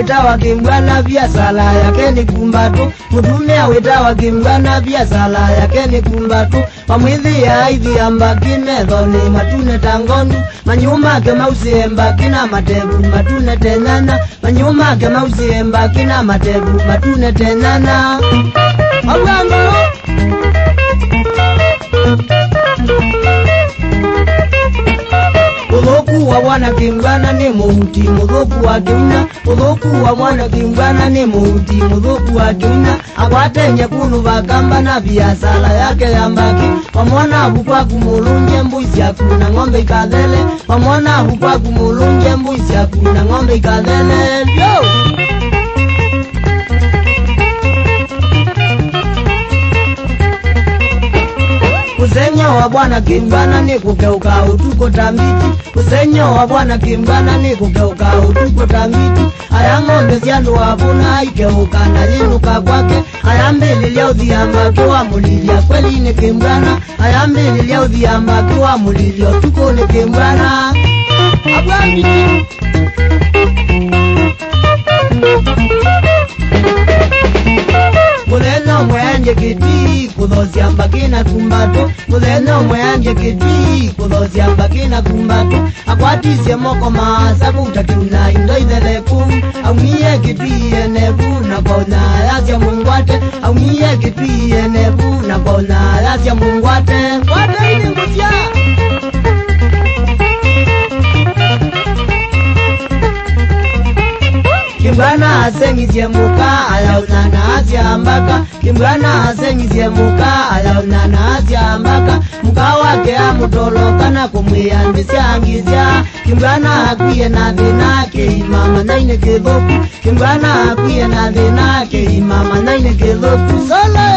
wetawa kimbwana biasala yake ni kumbatu. Mutumia wetawa kimbwana biasala yake ni kumbatu. Pamwithi ya hivi ambaki methoni matune tangoni. Manyuma ke mausi mbaki na matebu matune tenyana. Manyuma ke mausi mbaki na matebu matune tenyana. Mawambo Udhoku wa mwana kimbwana ni muuti mudhoku wa dunya. Udhoku wa mwana kimbwana ni muuti mudhoku wa dunya. Akwate nyekunu bakamba na biasala yake ya mbaki. Wamwana hukwa kumulunje mbuisi ya kuna ngombe ikadhele. Wamwana hukwa kumulunje mbuisi ya kuna ngombe ikadhele. Yo! Usenyo wa bwana kimbwana ni kugeuka utuko tambiti. Usenyo wa bwana kimbwana ni kugeuka utuko tambiti. Aya ng'ombe ziandu wabuna ikeuka na linuka kwake. Aya mbili leo dhiamba kiwa mulilia kweli ni kimbwana. Aya mbili leo dhiamba kiwa mulilia tuko ni kimbwana. Abwambiti Muleno mwanje kiti kudhozia mbakina kumbato. Muleno mwanje kiti kudhozia mbakina kumbato. Akwatisie moko maasabu utakimna indo idheleku. Aumiye kiti enebu na kona yasya mungwate. Aumiye kiti enebu na kona yasya mungwate. Wate ili ngusia Kimbwana asengizie muka ayaunana asya ambaka. Kimbwana asengizie muka ayaunana asya ambaka. Muka wake amutoloka na kumwiyambisya angizya. Kimbwana akwiye na dhina ke imama naine kedhoku. Kimbwana akwiye na dhina ke imama naine kedhoku. Sole!